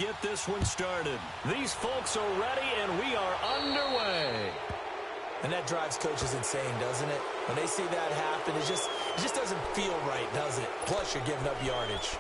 get this one started. These folks are ready, and we are underway. And that drives coaches insane, doesn't it? When they see that happen, it just doesn't feel right, does it? Plus, you're giving up yardage.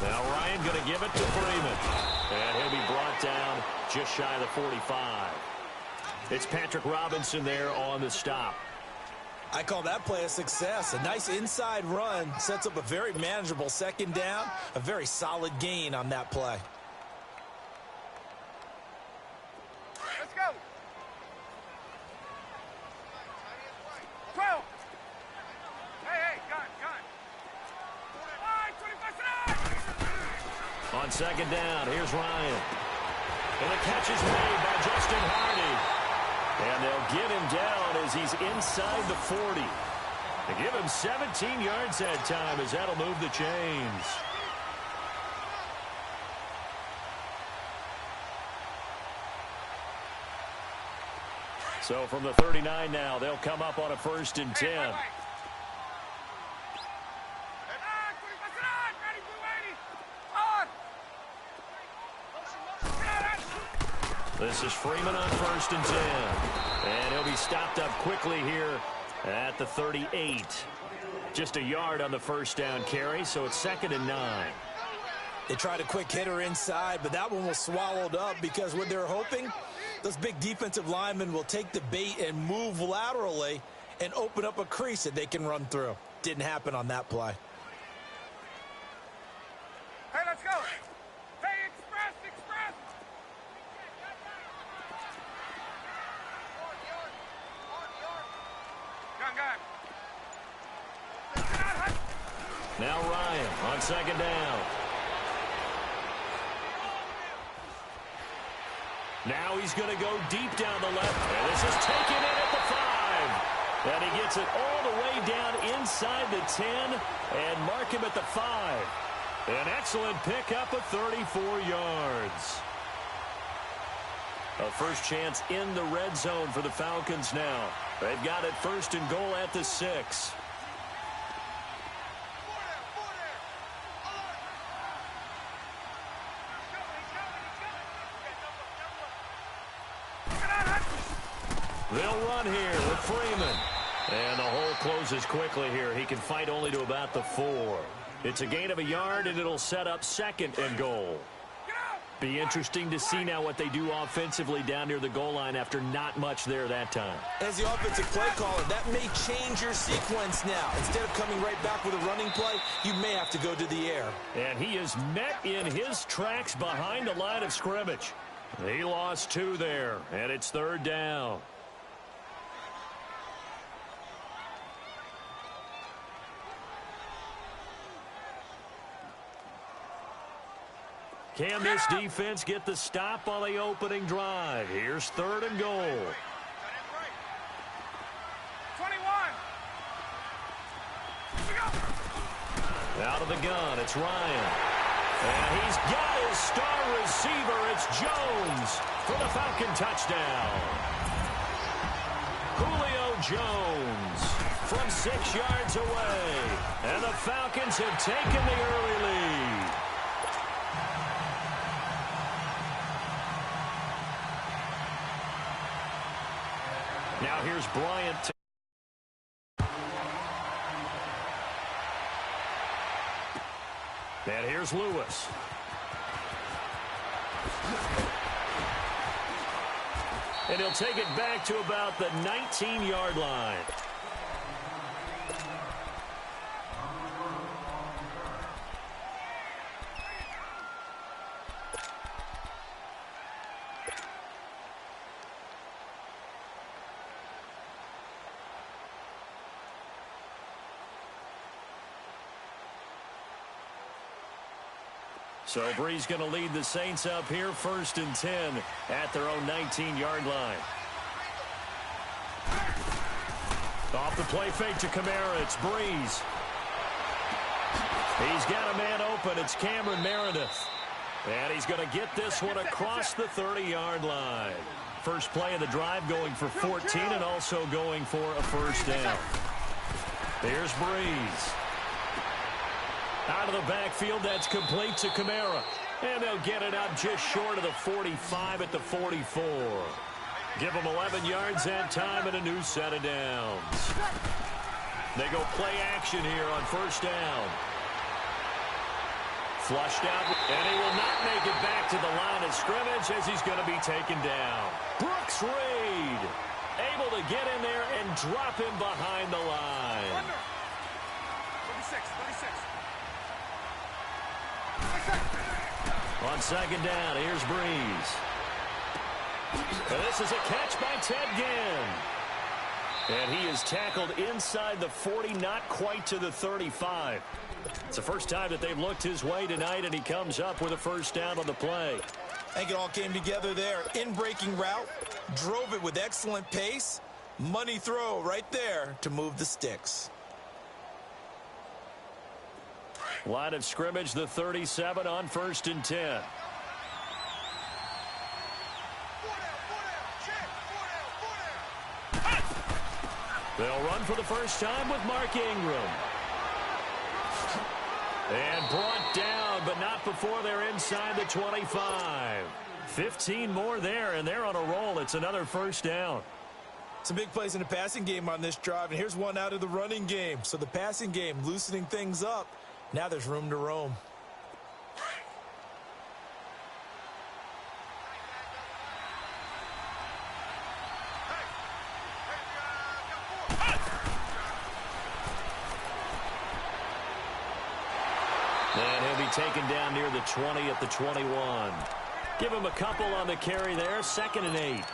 Now Ryan going to give it to Freeman. And he'll be brought down just shy of the 45. It's Patrick Robinson there on the stop. I call that play a success. A nice inside run sets up a very manageable second down. A very solid gain on that play. Let's go. 12. Hey, gun. On second down, here's Ryan. And the catch is made by Justin Hardy. And they'll get him down as he's inside the 40. They give him 17 yards that time as that'll move the chains. So from the 39 now, they'll come up on a 1st and 10. This is Freeman on 1st and 10. And he'll be stopped up quickly here at the 38. Just a yard on the first down carry, so it's 2nd and 9. They tried a quick hitter inside, but that one was swallowed up because what they're hoping, those big defensive linemen will take the bait and move laterally and open up a crease that they can run through. Didn't happen on that play. Hey, let's go. Hey, express. Gun. Now Ryan on 2nd down. Now he's going to go deep down the left. And this is taken in at the 5. And he gets it all the way down inside the 10 and mark him at the 5. An excellent pickup of 34 yards. A first chance in the red zone for the Falcons now. They've got it 1st and goal at the 6. They'll run here with Freeman. And the hole closes quickly here. He can fight only to about the 4. It's a gain of a yard, and it'll set up 2nd and goal. Be interesting to see now what they do offensively down near the goal line after not much there that time. As the offensive play caller, that may change your sequence now. Instead of coming right back with a running play, you may have to go to the air. And he is met in his tracks behind the line of scrimmage. He lost 2 there, and it's 3rd down. Can this defense get the stop on the opening drive? Here's 3rd and goal. 21. Out of the gun, it's Ryan. And he's got his star receiver. It's Jones for the Falcon touchdown. Julio Jones from 6 yards away. And the Falcons have taken the early lead. Now here's Bryant. And here's Lewis. And he'll take it back to about the 19-yard line. So Bree's going to lead the Saints up here, 1st and 10 at their own 19-yard line. Off the play fake to Kamara. It's Breeze. He's got a man open. It's Cameron Meredith. And he's going to get this one across the 30-yard line. First play of the drive going for 14 and also going for a first down. Here's Breeze. Out of the backfield, that's complete to Kamara. And they'll get it up just short of the 45 at the 44. Give them 11 yards that time and a new set of downs. They go play action here on first down. Flushed out, and he will not make it back to the line of scrimmage as he's going to be taken down. Brooks Reed able to get in there and drop him behind the line. 36. On second down, here's Breeze. And this is a catch by Ted Ginn. And he is tackled inside the 40, not quite to the 35. It's the first time that they've looked his way tonight, and he comes up with a first down on the play. I think it all came together there. In-breaking route, drove it with excellent pace. Money throw right there to move the sticks. Line of scrimmage, the 37 on 1st and 10. They'll run for the first time with Mark Ingram. And brought down, but not before they're inside the 25. 15 more there, and they're on a roll. It's another first down. Some big plays in the passing game on this drive, and here's one out of the running game. So the passing game loosening things up. Now there's room to roam. And he'll be taken down near the 20 at the 21. Give him a couple on the carry there. 2nd and 8.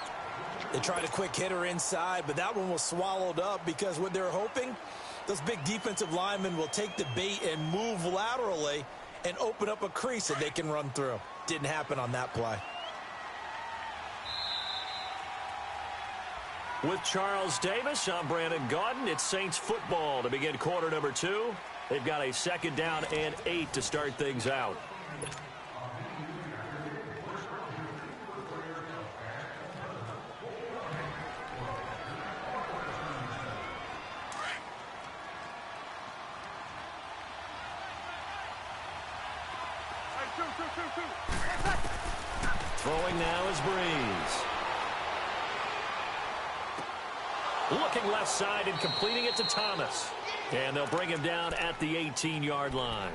They tried a quick hitter inside, but that one was swallowed up because what they're hoping, those big defensive linemen will take the bait and move laterally and open up a crease that they can run through. Didn't happen on that play. With Charles Davis, I'm Brandon Gaudin. It's Saints football to begin quarter number 2. They've got a 2nd down and 8 to start things out. Throwing now is Breeze. Looking left side and completing it to Thomas. And they'll bring him down at the 18-yard line.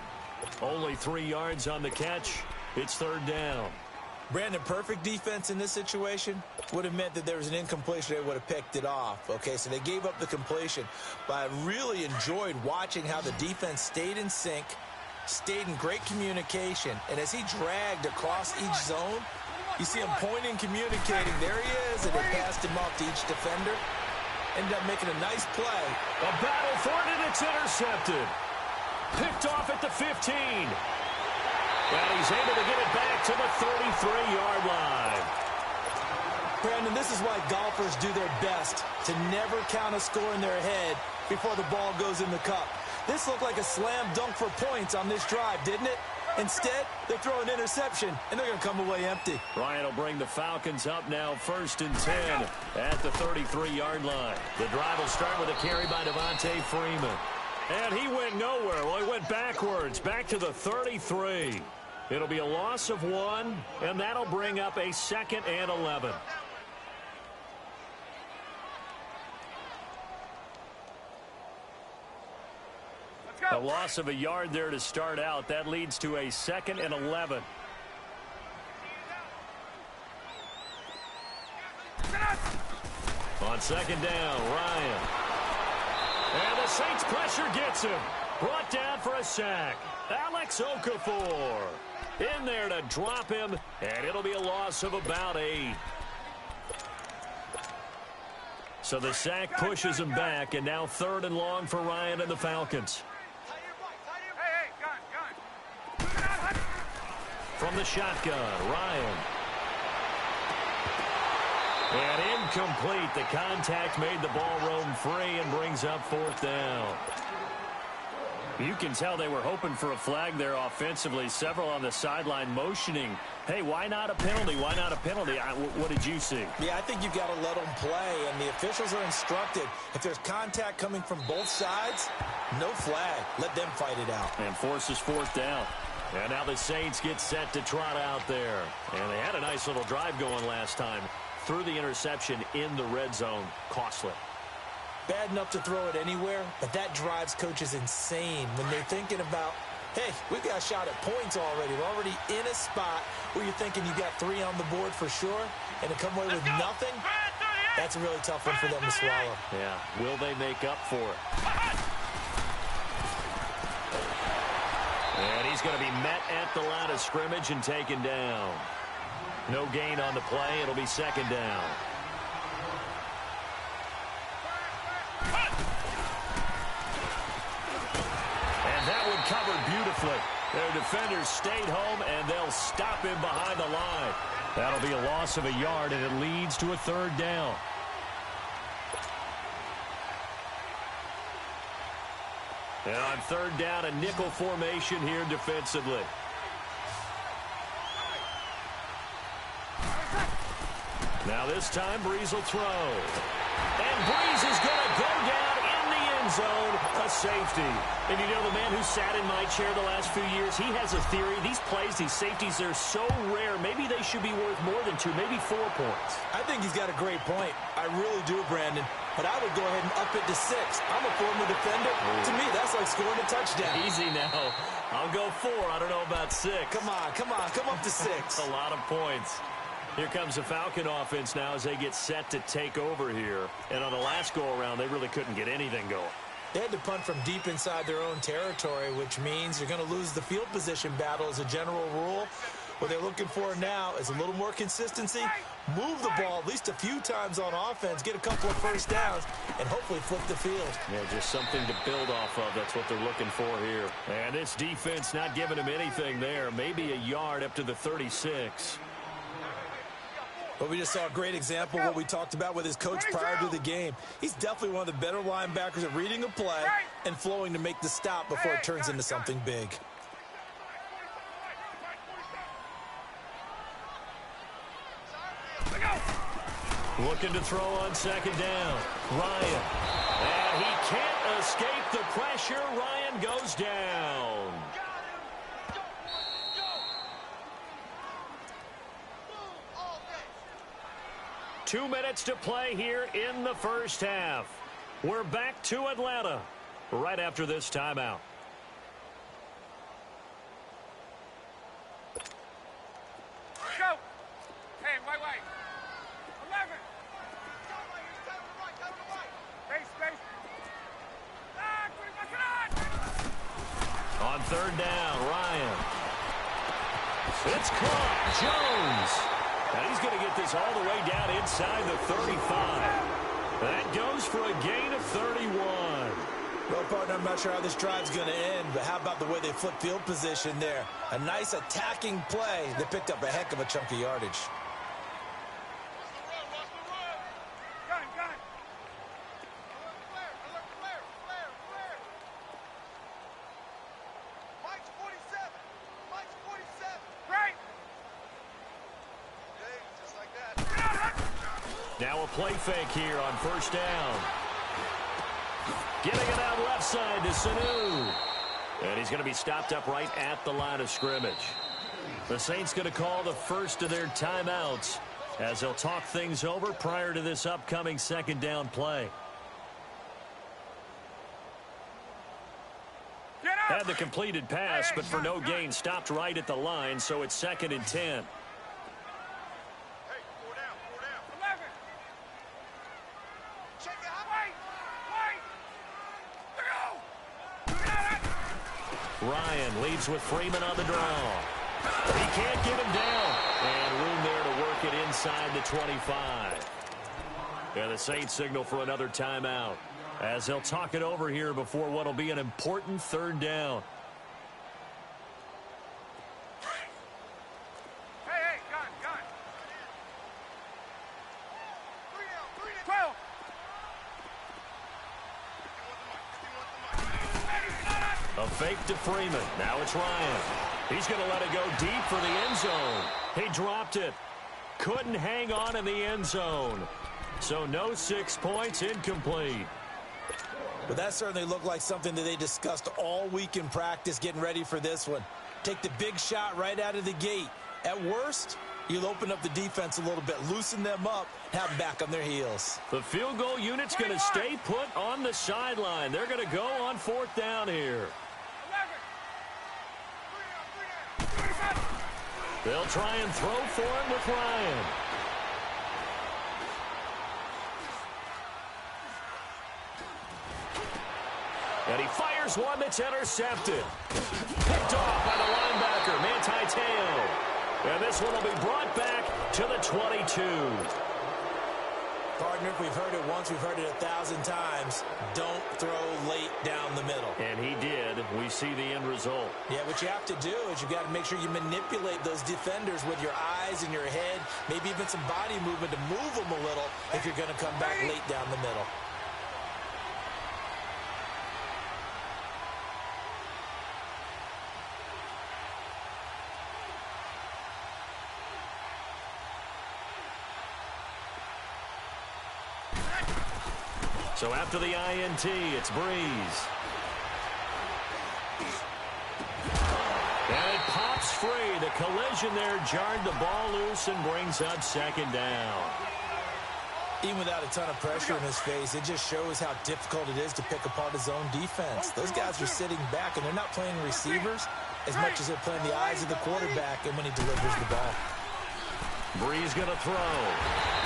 Only 3 yards on the catch. It's 3rd down. Brandon, perfect defense in this situation would have meant that there was an incompletion. They would have picked it off. Okay, so they gave up the completion. But I really enjoyed watching how the defense stayed in sync, stayed in great communication. And as he dragged across each zone, you see him pointing, communicating. There he is, and they passed him off to each defender. Ended up making a nice play. A battle for it, and it's intercepted. Picked off at the 15. And he's able to get it back to the 33-yard line. Brandon, this is why golfers do their best to never count a score in their head before the ball goes in the cup. This looked like a slam dunk for points on this drive, didn't it? Instead, they throw an interception, and they're going to come away empty. Ryan will bring the Falcons up now 1st and 10 at the 33-yard line. The drive will start with a carry by Devontae Freeman. And he went nowhere. Well, he went backwards, back to the 33. It'll be a loss of 1, and that'll bring up a 2nd and 11. A loss of a yard there to start out. That leads to a 2nd and 11. On 2nd down, Ryan. And the Saints pressure gets him. Brought down for a sack. Alex Okafor in there to drop him, and it'll be a loss of about 8. So the sack pushes him back, and now 3rd and long for Ryan and the Falcons. From the shotgun, Ryan. And incomplete. The contact made the ball roam free and brings up fourth down. You can tell they were hoping for a flag there offensively. Several on the sideline motioning, hey, why not a penalty? Why not a penalty? What did you see? Yeah, I think you've got to let them play, and the officials are instructed. If there's contact coming from both sides, no flag. Let them fight it out. And forces fourth down. And now the Saints get set to trot out there. And they had a nice little drive going last time. Threw the interception in the red zone. Costly. Bad enough to throw it anywhere, but that drives coaches insane when they're thinking about, hey, we've got a shot at points already. We're already in a spot where you're thinking you got 3 on the board for sure, and to come away with nothing, that's a really tough one for them to swallow. Yeah, will they make up for it? And he's going to be met at the line of scrimmage and taken down. No gain on the play. It'll be second down. That one covered beautifully. Their defenders stayed home, and they'll stop him behind the line. That'll be a loss of a yard, and it leads to a third down. And on third down, a nickel formation here defensively. Now this time, Breeze will throw. And Breeze is going to go down in the end zone, a safety. And you know, the man who sat in my chair the last few years, he has a theory. These plays, these safeties, they're so rare. Maybe they should be worth more than 2, maybe 4 points. I think he's got a great point. I really do, Brandon. But I would go ahead and up it to 6. I'm a former defender. To me, that's like scoring a touchdown. Easy now. I'll go 4. I don't know about 6. Come on. Come up to 6. A lot of points. Here comes the Falcon offense now as they get set to take over here. And on the last go-around, they really couldn't get anything going. They had to punt from deep inside their own territory, which means you're going to lose the field position battle as a general rule. What they're looking for now is a little more consistency, move the ball at least a few times on offense, get a couple of first downs, and hopefully flip the field. Yeah, just something to build off of. That's what they're looking for here. And this defense not giving them anything there. Maybe a yard up to the 36. But we just saw a great example of what we talked about with his coach prior to the game. He's definitely one of the better linebackers at reading a play and flowing to make the stop before it turns into something big. Looking to throw on second down. Ryan. And he can't escape the pressure. Ryan goes down. Two minutes to play here in the first half. We're back to Atlanta right after this timeout. Go. Hey, wait. 11. Space. On third down, Ryan. It's caught. Jones. And he's going to get this all the way down inside the 35. That goes for a gain of 31. Well, partner, I'm not sure how this drive's going to end, but how about the way they flip field position there? A nice attacking play that picked up a heck of a chunk of yardage. Gun. Mike's 47. Right. Just like that. Now a play fake here on first down. Getting it out left side to Sanu. And he's going to be stopped up right at the line of scrimmage. The Saints going to call the first of their timeouts as they'll talk things over prior to this upcoming second down play. Had the completed pass, but for no gain, stopped right at the line, so it's 2nd and 10. Hey, 4 down. 11. Check it out. Wait. Ryan leads with Freeman on the draw. He can't get him down. And room there to work it inside the 25. And the Saints signal for another timeout as they'll talk it over here before what will be an important third down. A fake to Freeman. Now it's Ryan. He's going to let it go deep for the end zone. He dropped it. Couldn't hang on in the end zone. So no 6 points, incomplete. But that certainly looked like something that they discussed all week in practice getting ready for this one. Take the big shot right out of the gate. At worst, you'll open up the defense a little bit, loosen them up, have them back on their heels. The field goal unit's going to stay put on the sideline. They're going to go on 4th down here. They'll try and throw for him with Ryan. And he fires one that's intercepted. Picked off by the linebacker, Manti Te'o. And this one will be brought back to the 22. Partner, if we've heard it once, we've heard it 1,000 times. Don't throw late down the middle. And he did. We see the end result. Yeah, what you have to do is you've got to make sure you manipulate those defenders with your eyes and your head, maybe even some body movement to move them a little if you're going to come back late down the middle. So after the INT, it's Breeze. And it pops free. The collision there jarred the ball loose and brings up 2nd down. Even without a ton of pressure in his face, it just shows how difficult it is to pick apart his own defense. Those guys are sitting back, and they're not playing receivers as much as they're playing the eyes of the quarterback and when he delivers the ball. Breeze going to throw.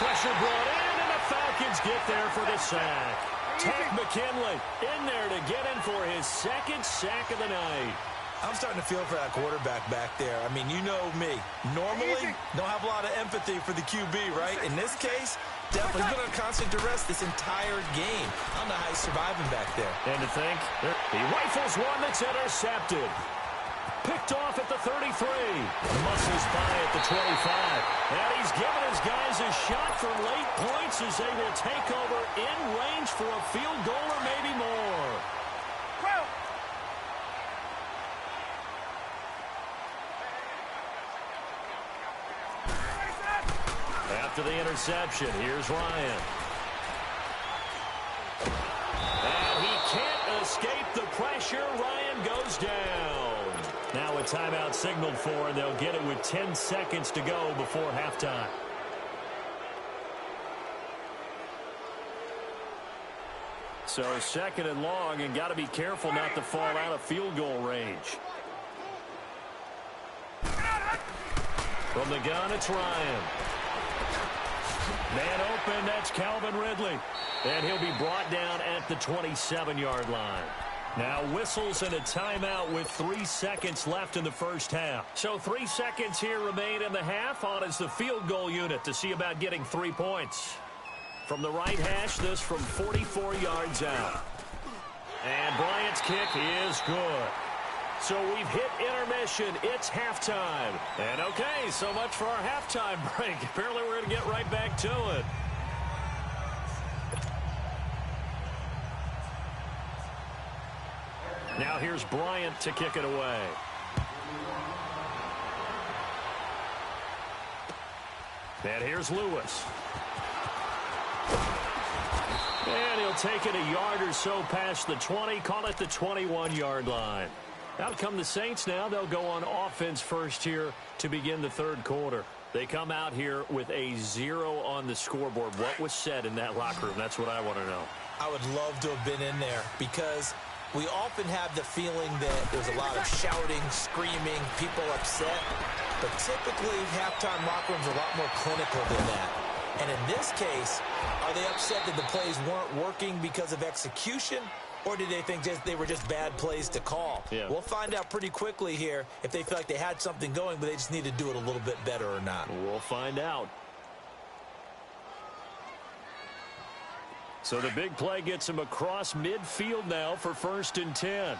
Pressure brought in, and the Falcons get there for the sack. Tack McKinley in there to get in for his 2nd sack of the night. I'm starting to feel for that quarterback back there. I mean, you know me. Normally, don't have a lot of empathy for the QB, right? In this case, definitely been on constant duress this entire game. I don't know how he's surviving back there. And to think, he rifles one that's intercepted. Picked off at the 33. Muscles by at the 25. And he's given his guys a shot for late points as they will take over in range for a field goal or maybe more. After the interception, here's Ryan. And he can't escape the pressure. Ryan goes down. Now a timeout signaled for, and they'll get it with 10 seconds to go before halftime. So 2nd and long, and got to be careful not to fall out of field goal range. From the gun, it's Ryan. Man open, that's Calvin Ridley. And he'll be brought down at the 27-yard line. Now whistles and a timeout with 3 seconds left in the first half. So 3 seconds here remain in the half. On is the field goal unit to see about getting 3 points. From the right hash, this from 44 yards out. And Bryant's kick is good. So we've hit intermission. It's halftime. And okay, so much for our halftime break. Apparently we're going to get right back to it. Now here's Bryant to kick it away. And here's Lewis. And he'll take it a yard or so past the 20, call it the 21-yard line. Out come the Saints now. They'll go on offense first here to begin the 3rd quarter. They come out here with a 0 on the scoreboard. What was said in that locker room? That's what I want to know. I would love to have been in there because we often have the feeling that there's a lot of shouting, screaming, people upset. But typically, halftime locker rooms are a lot more clinical than that. And in this case, are they upset that the plays weren't working because of execution? Or did they think they were just bad plays to call? Yeah. We'll find out pretty quickly here if they feel like they had something going, but they just need to do it a little bit better or not. We'll find out. So the big play gets him across midfield now for 1st and 10.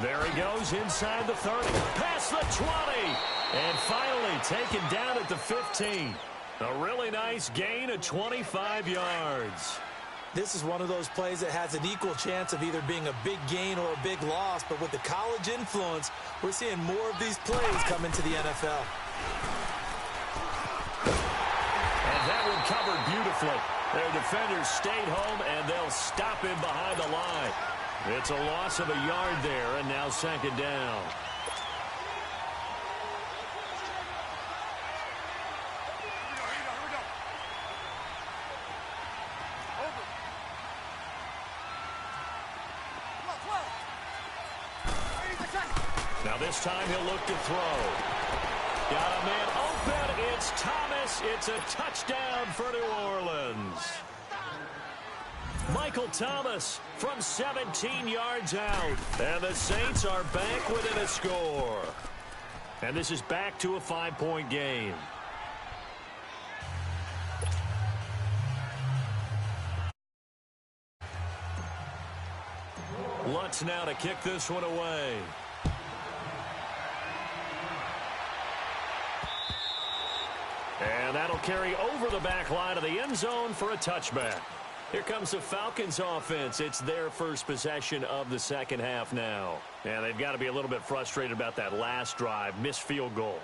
There he goes inside the 30, past the 20, and finally taken down at the 15. A really nice gain of 25 yards. This is one of those plays that has an equal chance of either being a big gain or a big loss, but with the college influence, we're seeing more of these plays come into the NFL. And that one covered beautifully. Their defenders stayed home, and they'll stop him behind the line. It's a loss of a yard there, and now second down. Now this time he'll look to throw. Got a man open. It's Thomas. It's a touchdown for New Orleans. Michael Thomas from 17 yards out. And the Saints are back within a score. And this is back to a 5-point game. Lutz now to kick this one away. And that'll carry over the back line of the end zone for a touchback. Here comes the Falcons offense. It's their first possession of the second half now. And they've got to be a little bit frustrated about that last drive, missed field goal.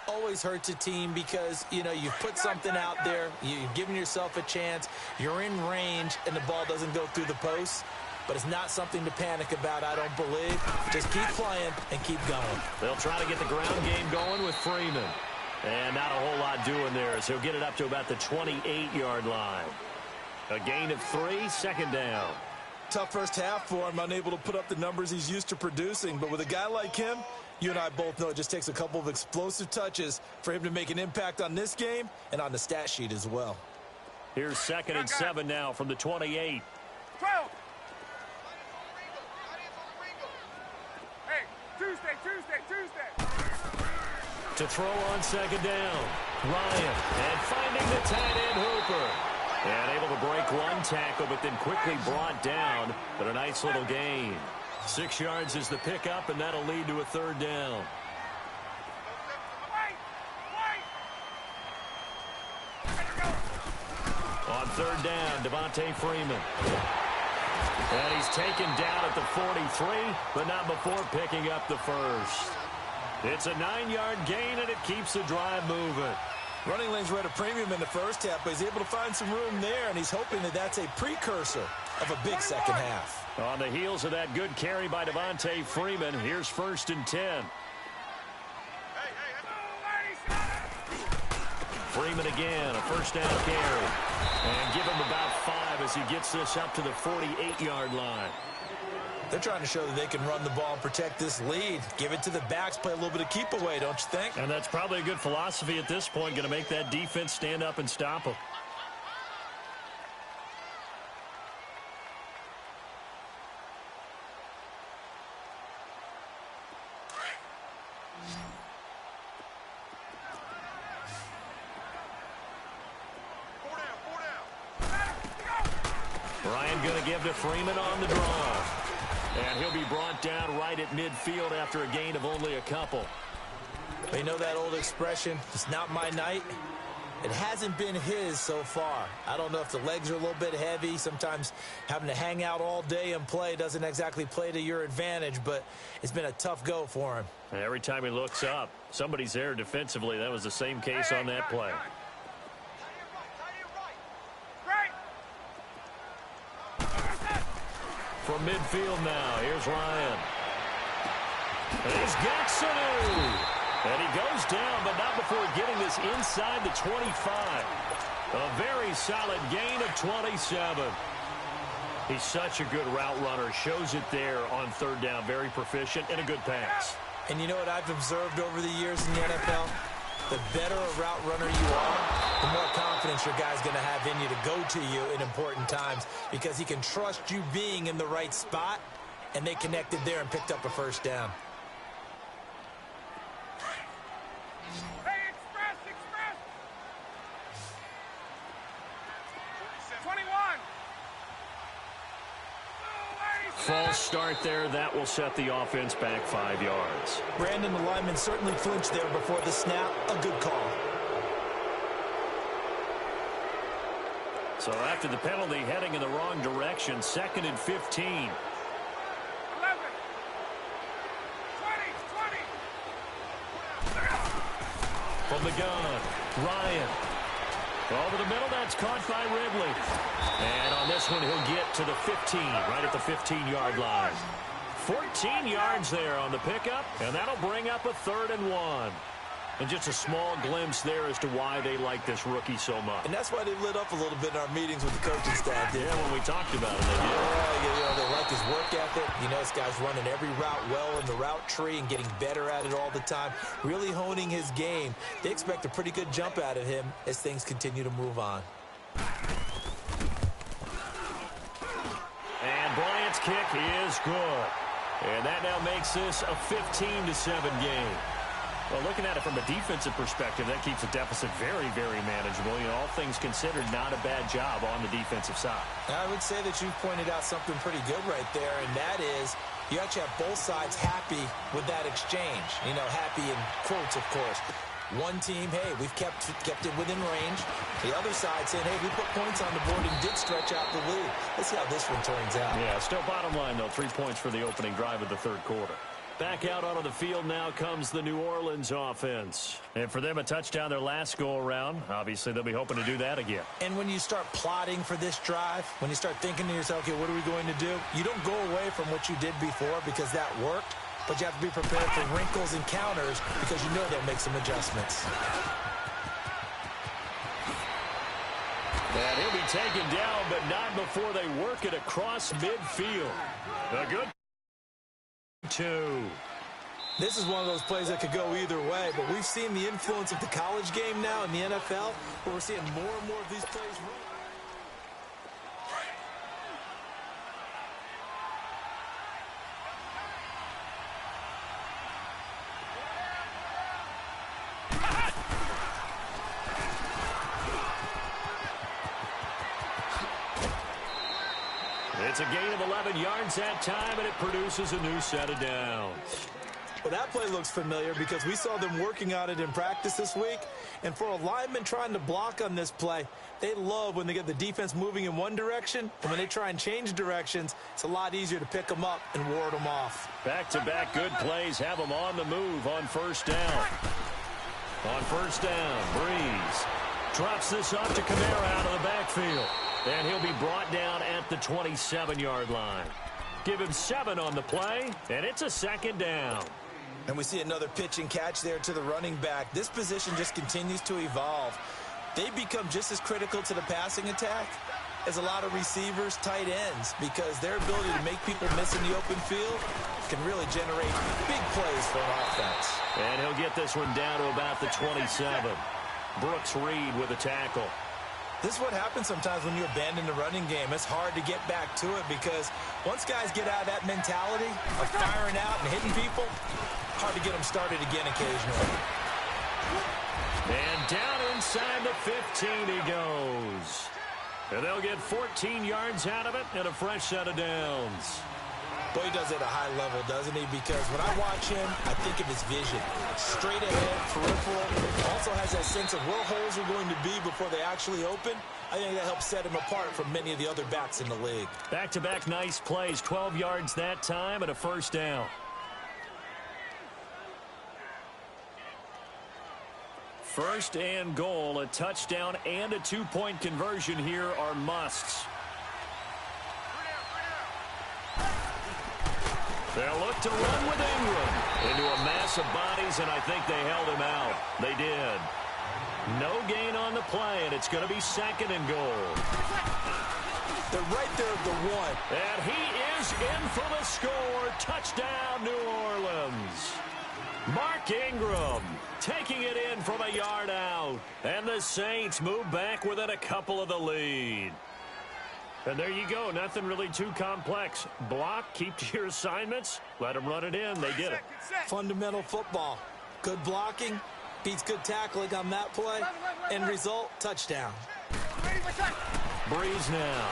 Always hurts a team because, you know, you've put something out there, you've given yourself a chance, you're in range, and the ball doesn't go through the post. But it's not something to panic about, I don't believe. Just keep playing and keep going. They'll try to get the ground game going with Freeman. And not a whole lot doing there as he'll get it up to about the 28-yard line. A gain of 3, second down. Tough first half for him, unable to put up the numbers he's used to producing. But with a guy like him, you and I both know it just takes a couple of explosive touches for him to make an impact on this game and on the stat sheet as well. Here's 2nd and 7 now from the 28. 12. Hey, Tuesday. To throw on second down. Ryan, and finding the tight end Hooper. And able to break one tackle, but then quickly brought down. But a nice little gain. 6 yards is the pickup, and that'll lead to a third down. On third down, Devontae Freeman. And he's taken down at the 43, but not before picking up the first. It's a 9-yard gain, and it keeps the drive moving. Running lanes were at a premium in the first half, but he's able to find some room there, and he's hoping that that's a precursor of a big second half. On the heels of that good carry by Devontae Freeman, here's 1st and 10. Freeman again, a first down carry. And give him about 5 as he gets this up to the 48-yard line. They're trying to show that they can run the ball and protect this lead. Give it to the backs, play a little bit of keep away, don't you think? And that's probably a good philosophy at this point, going to make that defense stand up and stop them. Ryan going to give to Freeman on the draw. And he'll be brought down right at midfield after a gain of only a couple. You know that old expression, it's not my night? It hasn't been his so far. I don't know if the legs are a little bit heavy. Sometimes having to hang out all day and play doesn't exactly play to your advantage, but it's been a tough go for him. And every time he looks up, somebody's there defensively. That was the same case on that play. From midfield now, here's Ryan. And he's got Sanu. And he goes down, but not before getting this inside the 25. A very solid gain of 27. He's such a good route runner. Shows it there on third down. Very proficient and a good pass. And you know what I've observed over the years in the NFL? The better a route runner you are, the more confidence your guy's going to have in you to go to you in important times because he can trust you being in the right spot, and they connected there and picked up a first down. Hey, express! 21! False start there. That will set the offense back 5 yards. Brandon, the lineman, certainly flinched there before the snap. A good call. So after the penalty, heading in the wrong direction, 2nd and 15. 11, 20, 20. From the gun, Ryan. Over the middle, that's caught by Ridley. And on this one, he'll get to the 15, right at the 15-yard line. 14 yards there on the pickup, and that'll bring up a 3rd and 1. And just a small glimpse there as to why they like this rookie so much. And that's why they lit up a little bit in our meetings with the coaching staff. Yeah, when we talked about it. They like his work ethic. You know, this guy's running every route well in the route tree and getting better at it all the time, really honing his game. They expect a pretty good jump out of him as things continue to move on. And Bryant's kick is good. And that now makes this a 15-7 game. Well, looking at it from a defensive perspective, that keeps the deficit very, very manageable. You know, all things considered, not a bad job on the defensive side. I would say that you pointed out something pretty good right there, and that is you actually have both sides happy with that exchange. You know, happy in quotes, of course. One team, hey, we've kept it within range. The other side saying, hey, we put points on the board and did stretch out the lead. Let's see how this one turns out. Yeah, still bottom line, though, 3 points for the opening drive of the 3rd quarter. Back out onto the field now comes the New Orleans offense. And for them, a touchdown their last go-around. Obviously, they'll be hoping to do that again. And when you start plotting for this drive, when you start thinking to yourself, okay, what are we going to do? You don't go away from what you did before because that worked, but you have to be prepared for wrinkles and counters because you know they'll make some adjustments. And he'll be taken down, but not before they work it across midfield. A good 2. This is one of those plays that could go either way, but we've seen the influence of the college game now in the NFL, where we're seeing more and more of these plays run. It's a gain of 11 yards that time, and it produces a new set of downs. Well, that play looks familiar because we saw them working on it in practice this week. And for a lineman trying to block on this play, they love when they get the defense moving in one direction. And when they try and change directions, it's a lot easier to pick them up and ward them off. Back-to-back good plays have them on the move on 1st down. On 1st down, Breeze drops this up to Kamara out of the backfield. And he'll be brought down at the 27-yard line. Give him 7 on the play, and it's a 2nd down. And we see another pitch and catch there to the running back. This position just continues to evolve. They become just as critical to the passing attack as a lot of receivers, tight ends, because their ability to make people miss in the open field can really generate big plays for an offense. And he'll get this one down to about the 27. Brooks Reed with a tackle. This is what happens sometimes when you abandon the running game. It's hard to get back to it because once guys get out of that mentality of firing out and hitting people, hard to get them started again occasionally. And down inside the 15 he goes. And they'll get 14 yards out of it and a fresh set of downs. Boy, he does it at a high level, doesn't he? Because when I watch him, I think of his vision. Straight ahead, peripheral. Also has that sense of where holes are going to be before they actually open. I think that helps set him apart from many of the other backs in the league. Back-to-back nice plays. 12 yards that time and a 1st down. First and goal, a touchdown and a 2-point conversion here are musts. They'll look to run with Ingram into a mass of bodies, and I think they held him out. They did. No gain on the play, and it's going to be 2nd and goal. They're right there at the 1. And he is in for the score. Touchdown, New Orleans. Mark Ingram taking it in from a yard out. And the Saints move back within a couple of the lead. And there you go. Nothing really too complex. Block, keep to your assignments, let them run it in. They did it. Fundamental football. Good blocking beats good tackling on that play. End result, touchdown. Breeze now.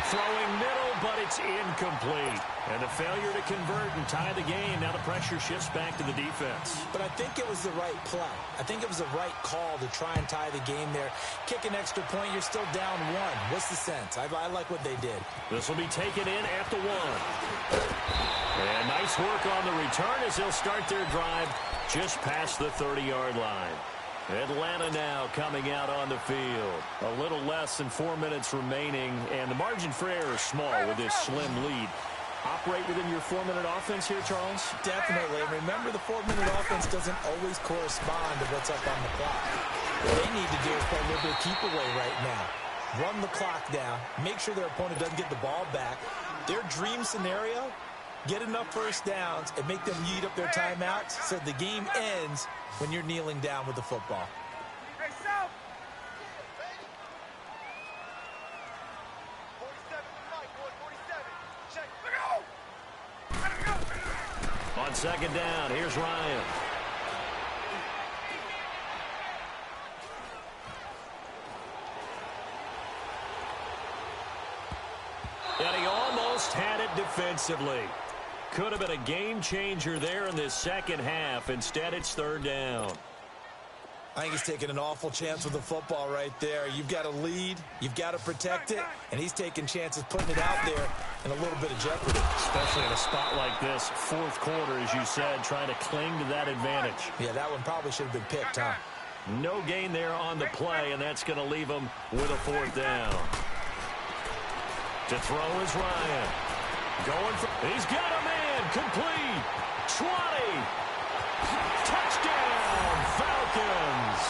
Throwing middle, but it's incomplete. And the failure to convert and tie the game. Now the pressure shifts back to the defense. But I think it was the right play. I think it was the right call to try and tie the game there. Kick an extra point, you're still down one. What's the sense? I like what they did. This will be taken in at the 1. And nice work on the return as they'll start their drive just past the 30-yard line. Atlanta now coming out on the field. A little less than 4 minutes remaining, and the margin for error is small with this slim lead. Operate within your 4-minute offense here, Charles? Definitely. And remember, the 4-minute offense doesn't always correspond to what's up on the clock. What they need to do is play a little bit of keep away right now. Run the clock down. Make sure their opponent doesn't get the ball back. Their dream scenario, get enough first downs and make them eat up their timeouts so the game ends when you're kneeling down with the football. Hey, South! On second down, here's Ryan. And he almost had it defensively. Could have been a game changer there in this second half. Instead, it's third down. I think he's taking an awful chance with the football right there. You've got to lead, you've got to protect it, and he's taking chances putting it out there in a little bit of jeopardy. Especially in a spot like this, fourth quarter, as you said, trying to cling to that advantage. Yeah, that one probably should have been picked, huh? No gain there on the play, and that's going to leave him with a fourth down. To throw is Ryan. Going for, he's got a man, complete, 20, touchdown, Falcons.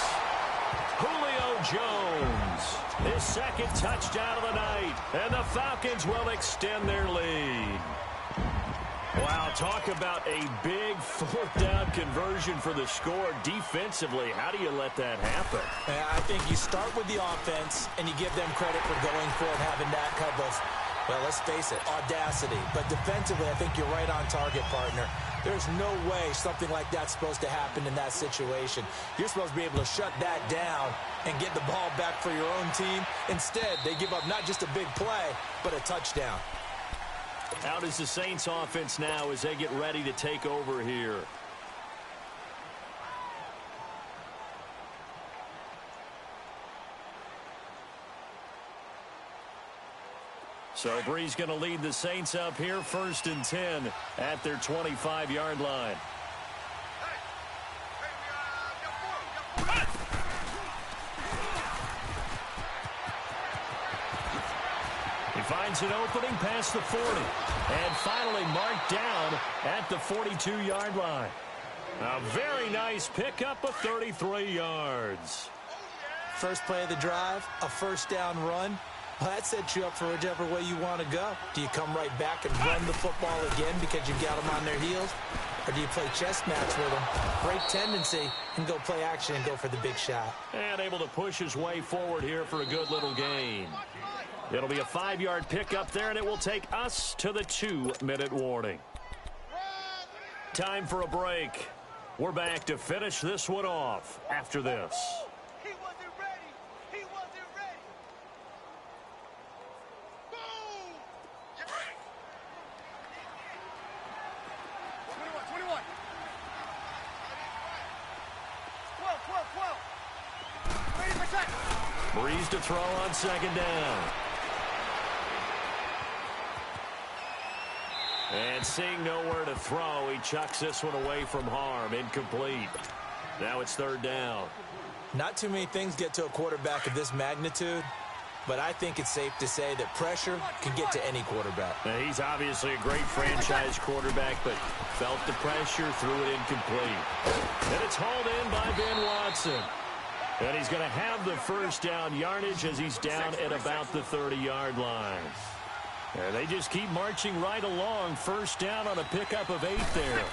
Julio Jones, his second touchdown of the night, and the Falcons will extend their lead. Wow, talk about a big fourth down conversion for the score defensively. How do you let that happen? I think you start with the offense, and you give them credit for going for it, having that type of, well, let's face it, audacity. But defensively, I think you're right on target, partner. There's no way something like that's supposed to happen in that situation. You're supposed to be able to shut that down and get the ball back for your own team. Instead, they give up not just a big play, but a touchdown. Out is the Saints offense now as they get ready to take over here. So Bree's going to lead the Saints up here, 1st and 10 at their 25-yard line. He finds an opening past the 40 and finally marked down at the 42-yard line. A very nice pickup of 33 yards. First play of the drive, a first down run. Well, that sets you up for whichever way you want to go. Do you come right back and run the football again because you've got them on their heels? Or do you play chess match with them, break tendency, and go play action and go for the big shot? And able to push his way forward here for a good little gain. It'll be a 5-yard pickup there, and it will take us to the 2-minute warning. Time for a break. We're back to finish this one off after this. He wasn't ready. He wasn't ready. Boom! Yeah. 21. 12. Ready for second. Breeze to throw on second down. And seeing nowhere to throw, he chucks this one away from harm. Incomplete. Now it's third down. Not too many things get to a quarterback of this magnitude, but I think it's safe to say that pressure can get to any quarterback. Now, he's obviously a great franchise quarterback, but felt the pressure, threw it incomplete. And it's hauled in by Ben Watson. And he's going to have the first down yardage as he's down at about the 30-yard line. And they just keep marching right along. First down on a pickup of 8 there.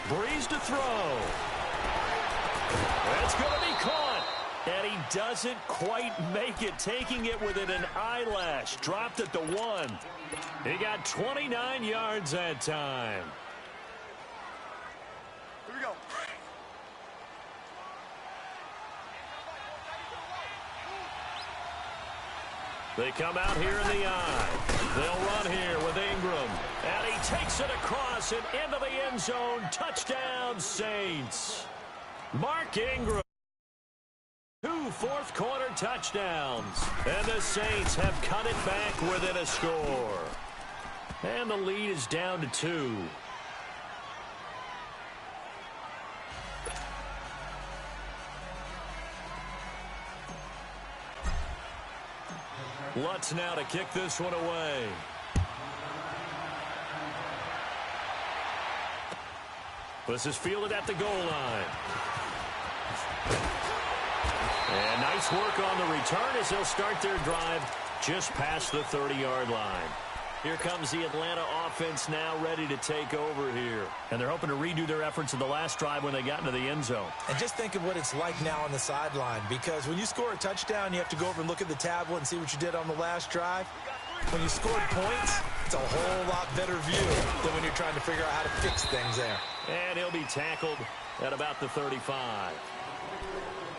Breeze to throw. That's going to be caught. And he doesn't quite make it, taking it within an eyelash. Dropped at the 1. He got 29 yards that time. Here we go. They come out here in the eye. They'll run here with Ingram. And he takes it across and into the end zone. Touchdown, Saints. Mark Ingram. 2 fourth-quarter touchdowns. And the Saints have cut it back within a score. And the lead is down to 2. Lutz now to kick this one away. This is fielded at the goal line. And nice work on the return as they'll start their drive just past the 30-yard line. Here comes the Atlanta offense now ready to take over here. And they're hoping to redo their efforts in the last drive when they got into the end zone. And just think of what it's like now on the sideline, because when you score a touchdown, you have to go over and look at the tablet and see what you did on the last drive. When you scored points, it's a whole lot better view than when you're trying to figure out how to fix things there. And he'll be tackled at about the 35.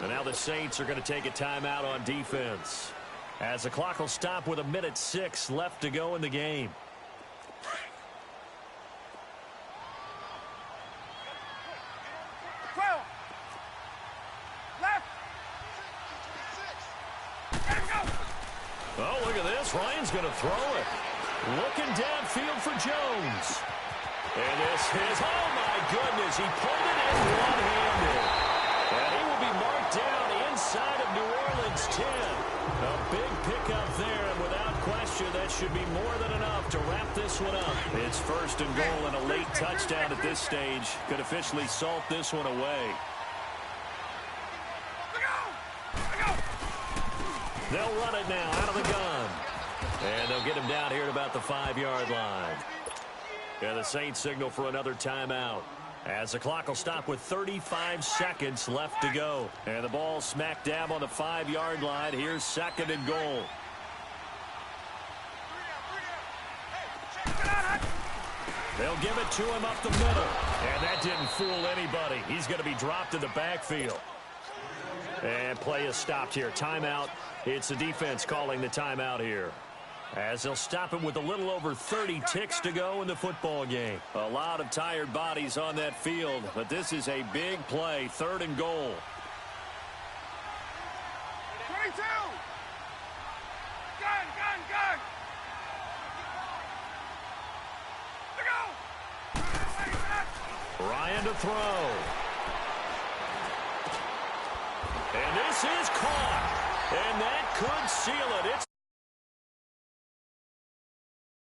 And now the Saints are going to take a timeout on defense, as the clock will stop with 1:06 left to go in the game. Oh, look at this. Ryan's going to throw it. Looking downfield for Jones. And this is, oh my goodness, he pulled it in one-handed. And he will be marked down inside of New Orleans 10. A big pickup there, and without question, that should be more than enough to wrap this one up. It's first and goal, and a late touchdown at this stage could officially salt this one away. They'll run it now out of the gun. And they'll get him down here at about the 5-yard line. And the Saints signal for another timeout, as the clock will stop with 35 seconds left to go. And the ball smack dab on the 5-yard line. Here's second and goal. They'll give it to him up the middle. And that didn't fool anybody. He's going to be dropped in the backfield. And play is stopped here. Timeout. It's the defense calling the timeout here, as they'll stop him with a little over 30 ticks to go in the football game. A lot of tired bodies on that field, but this is a big play. Third and goal. 22! Gun! Look out! Ryan to throw. And this is caught. And that could seal it. It's